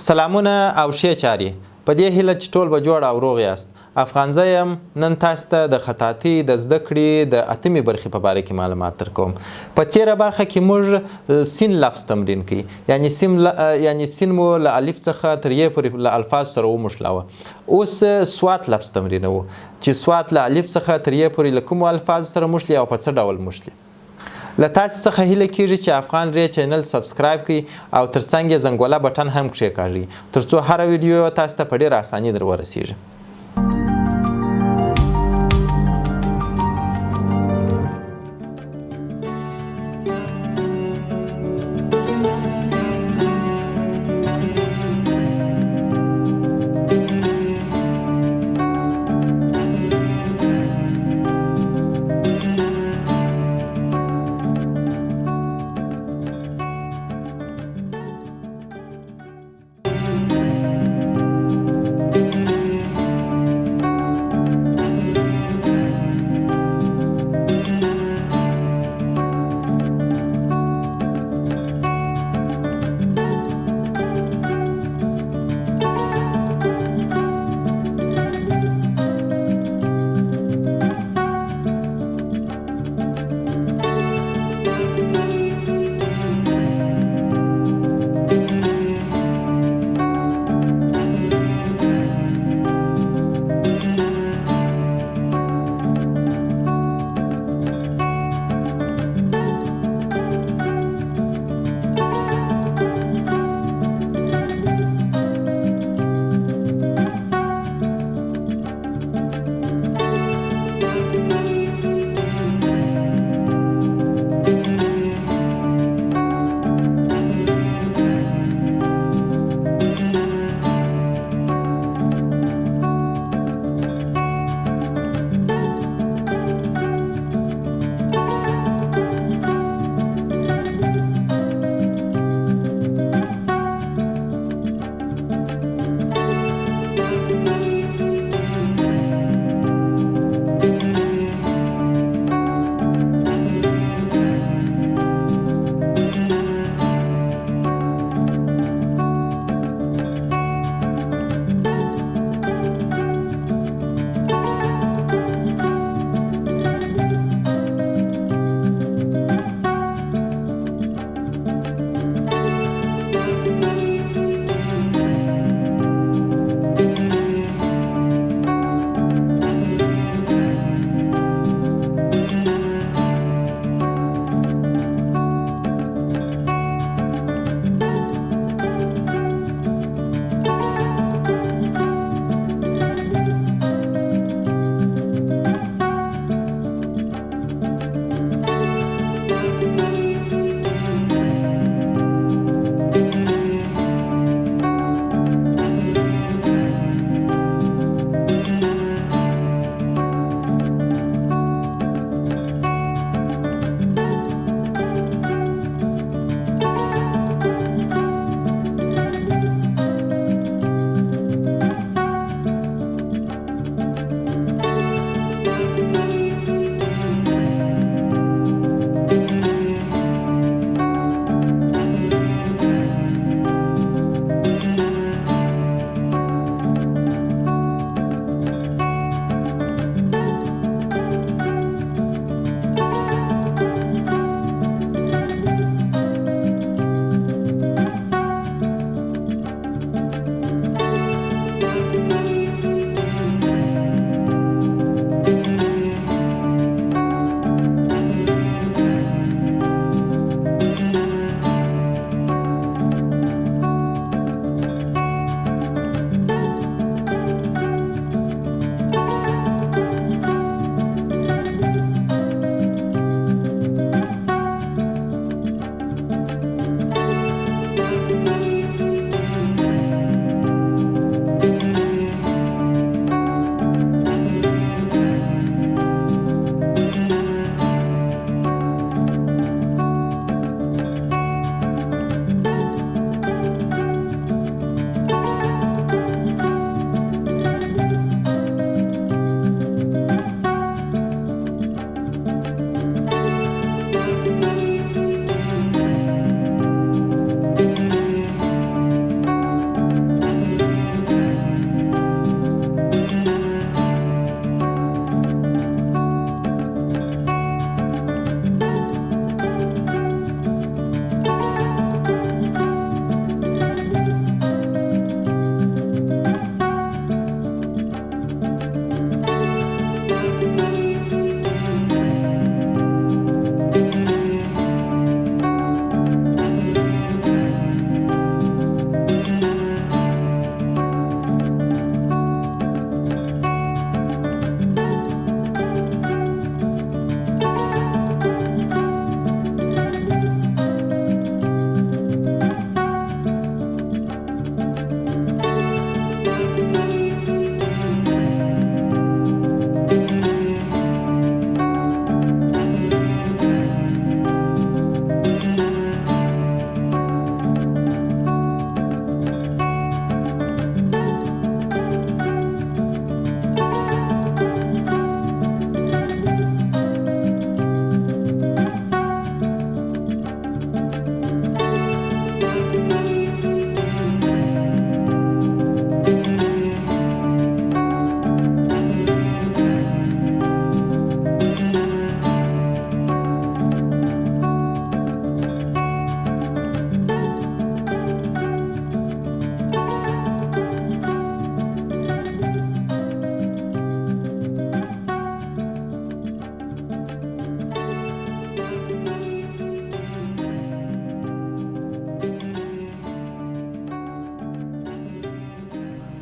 سلامونه او ښې چارې په دې هیله چې ټول به جوړ او روغ یاست. افغان زه یم. نن تاسو ته د خطاطۍ د زده کړې د اتمې برخې په باره کې معلومات درکوم. په تیره برخه کې موږ سین لفظ تمرین کړي، یعنی سین مو له الف څخه تر ی پورې له الفاظ سره وموښلاوه. اوس سوات لفظ تمرینوو چې سوات له الف څخه تر ی پورې له کومو الفاظ سره موښلي او په څه ډول موښلي. له تاسو څخه هیله کیږي چې افغان ری چینل سبسکرایب کړئ او ترڅنګ یې زنګوله بټن هم کښېکاږئ ترڅو هره ویډیو تاسو ته په ډېره اساني در ورسیږي.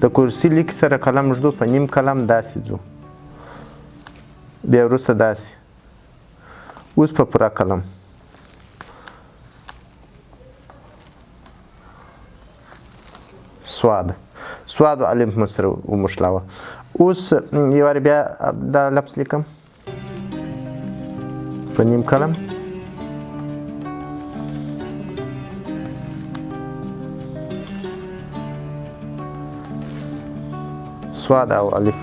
د کرسي لیک سره قلم ږدو په نیم قلم داسې ځو بیا وروسته داسې اوس په پوره قلم سواد و الف مو سره وموښلاوه اوس یو وارې بیا دا لفظ لیکم په نیم قلم سواد او الف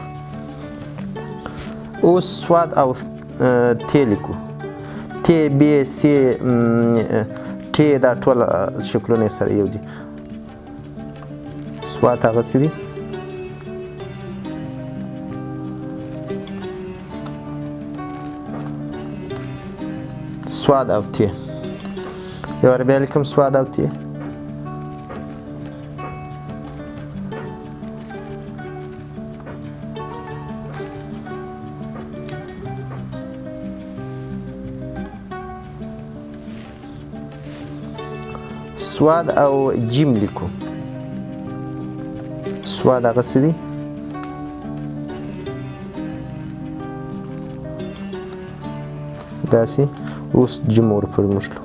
اوس سواد او ت لیکو ت ب س ټ دا ټول شکلونه سره یو دي سواد هغه څه دي سواد او ت یو وارې بیا لیکم سواد او ت سواد او جیم لیکو سواد هغه څه دي داسې اوس جیم ورپورې موښلو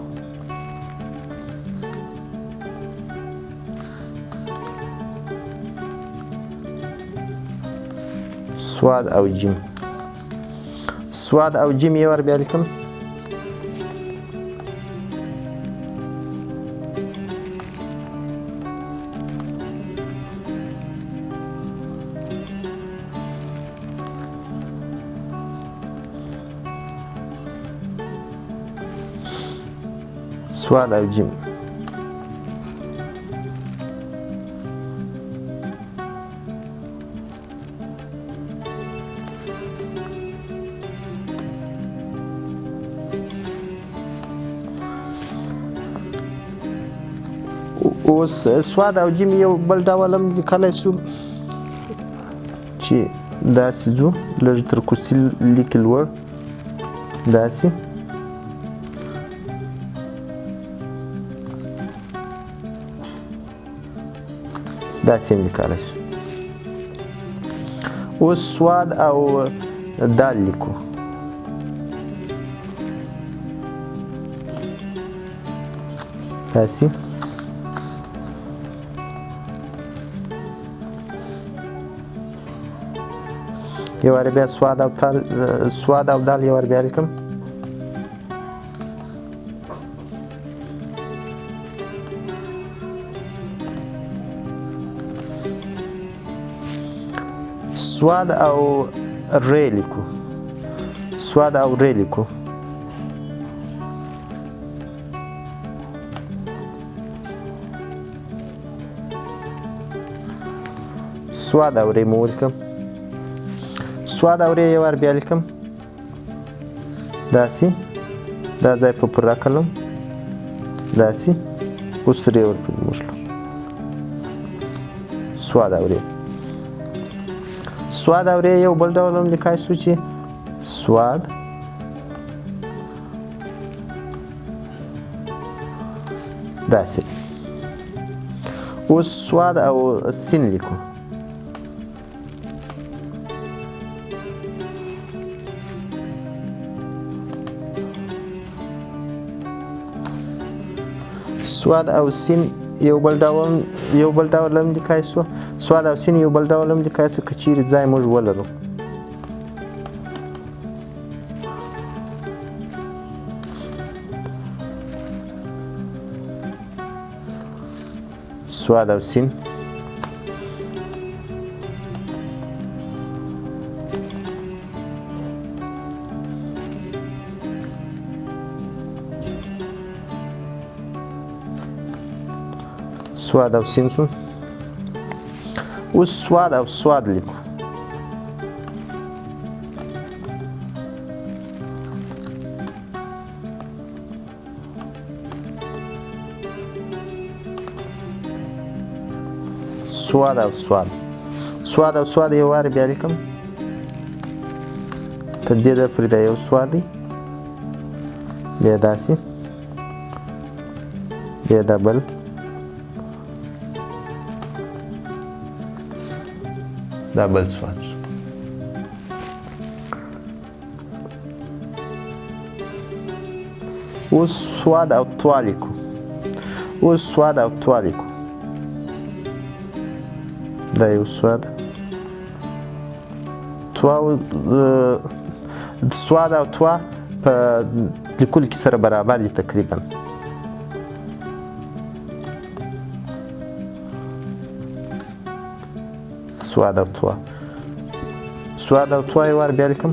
سواد او جیم سواد او جیم یو وار بیا لیکم سواد او جیم اوس سواد او جیم یو بل ډول هم لیکلی سو چې داسې ځو لږ تر کرسي لیکي لوړ داسې داسې هم لیکلی سو اوس سواد او دال لیکو داسې یو وارې بیا سواد او دال یو وارې بیا لیکم سواد او ری لیکو سواد او ری لیکو سواد او ری مو ولیکم سواد او ری یو وار بیا لیکم داسې دا ځای په پوره قلم داسې اوس ری ورپورې موښلو سواد او ری سواد او ری یو بل ډول هم لیکای سو چې سواد داسې اوس سواد او سین لیکو سواد او سین یو بل ډول هم لیکای سو سواد او سین یو بل ډول هم لیکای سو که چیرې ځای موږ ولرو سواد او سین سواد او سین شو اوس سواد او سواد لیکو سواد او سواد یو وارې بیا لیکم تر دې ځایه پورې دا یو سواد دی بیا داسې بیا دا بل دا بل سواد شو. اوس سواد او توا لیکو. اوس سواد او توا لیکو. دا یو سواد. سواد او توا په لیکلو کې سره برابر دي تقریبا. سواد او توا. سواد او توا یو وار بیا لیکم.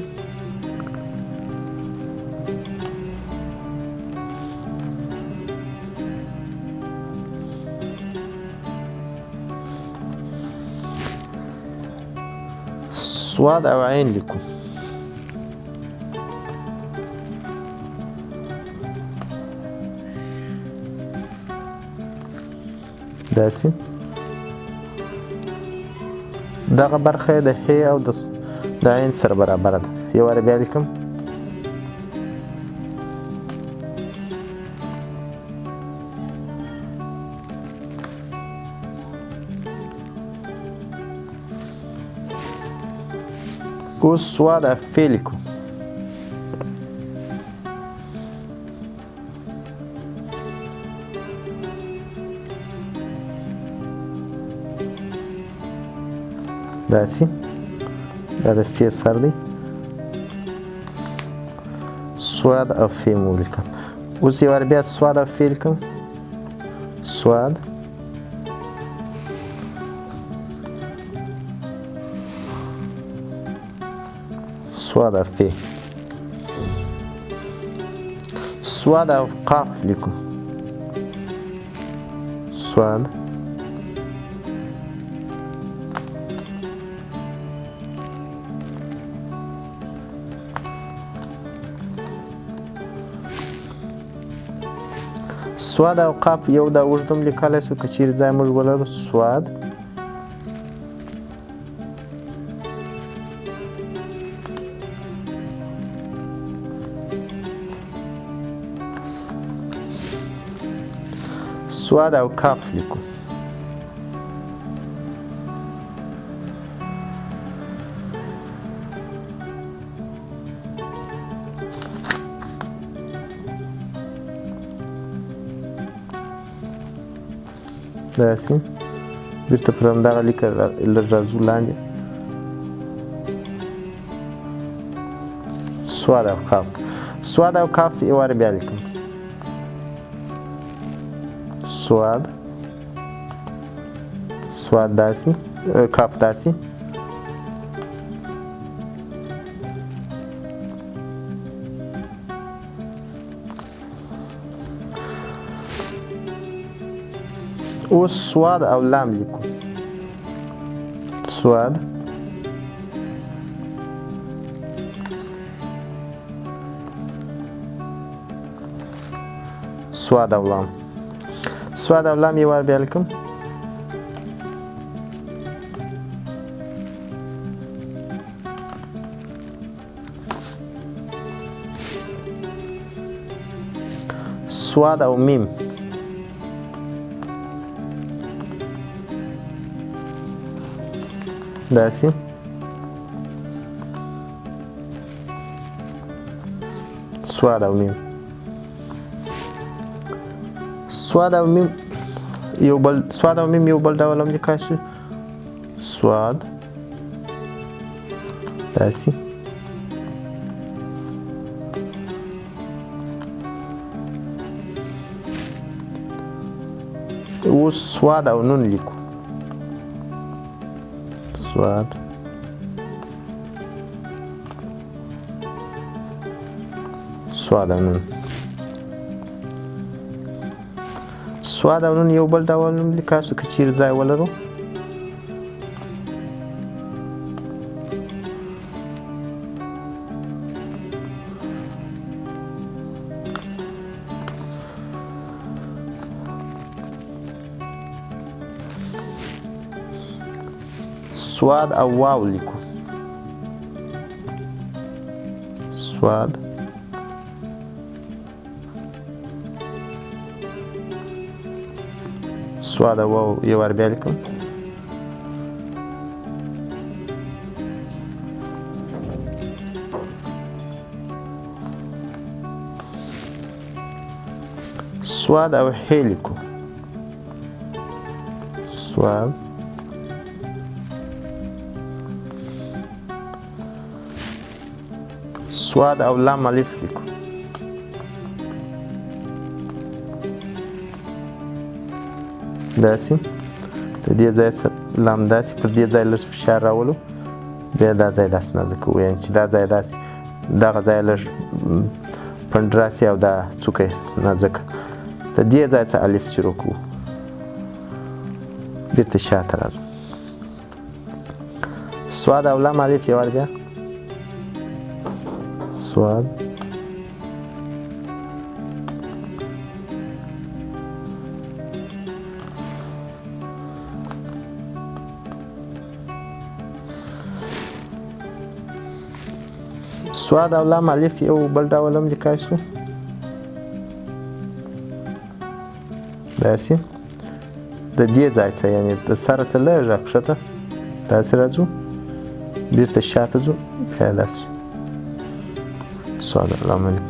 سواد او عین لیکو. داسې دغه برخه د ح او د عین سره برابره ده. یو وار بیا لیکم. اوس سواد او ف لیکو. داسې دا د ف سر دی. سواد او ف مو لیکم. اوس یو وار بیا سواد او ف لیکم. سواد سواد او ف. سواد او قاف لیکو. سواد سواد او قاف یو دا اوږدم لیکلی سو که چیرې ځای موږ ولرو. سواد سواد او کاف لیکو. داسې بیرته پر همدغه لیکه لږ راځو لاندې. سواد او کاف. سواد او کاف یو وار بیا لیکم. سواد سواد داسې کاف داسې. اوس سواد او لام لیکو. سواد سواد او لام. سواد او لام یو وار بیا لیکم. سواد او میم. داسې سواد او میم. سواد او میم یو بل سواد او میم یو بل ډول هم لیکای شو. سواد داسې اوس سواد او نون لیکو. سواد سواد او نون. سواد او نون یو بل ډول نوم لیکای شو که چیرې ځای ولرو. سواد او واو لیکو. سواد سواد او واو یو وار بیا لیکم. سواد او ح لیکو سواد سواد او لام الف لیکو داسې د دې ځای سره لام داسې پر دې ځای لږ فشار راولو بیا دا ځای داسې نازک کوو یعنې چې دا ځای داسې دغه ځای لږ پنډ راسي او دا څوکه نازکه د دې ځای څخه الف شروع کوو بیرته شاته راځو سواد او لام الف یو وار بیا سواد سواد او لام الف یو بل ډول هم لیکای شو داسې د دې ځای څخه یعنې د سره څخه لږ راکښته داسې راځو بیرته شاته ځو بیا داسې سواد او لام الف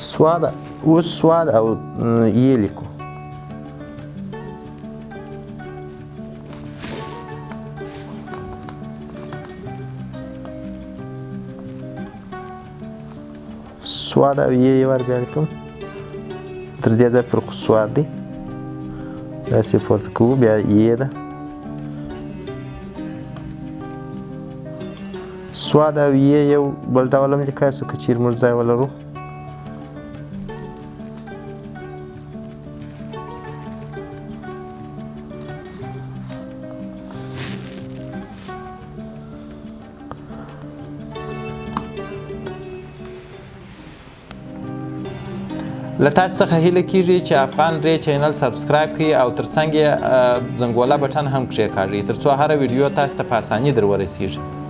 سواد اوس سواد او یې لیکو سواد او یې یو وار بیا لیکم تر دې ځای پورې خو سواد دی داسې پورته کوو بیا یې ده سواد او یې یو بل ډول هم لیکای شو که چیرې موږ ځای ولرو له تاسو څخه هیله کیږي چې افغان ری چینل سبسکرایب کړئ او ترڅنګ یې زنګوله بټن هم کښېکاږئ ترڅو هره ویډیو تاسو ته په اسانۍ در ورسیږي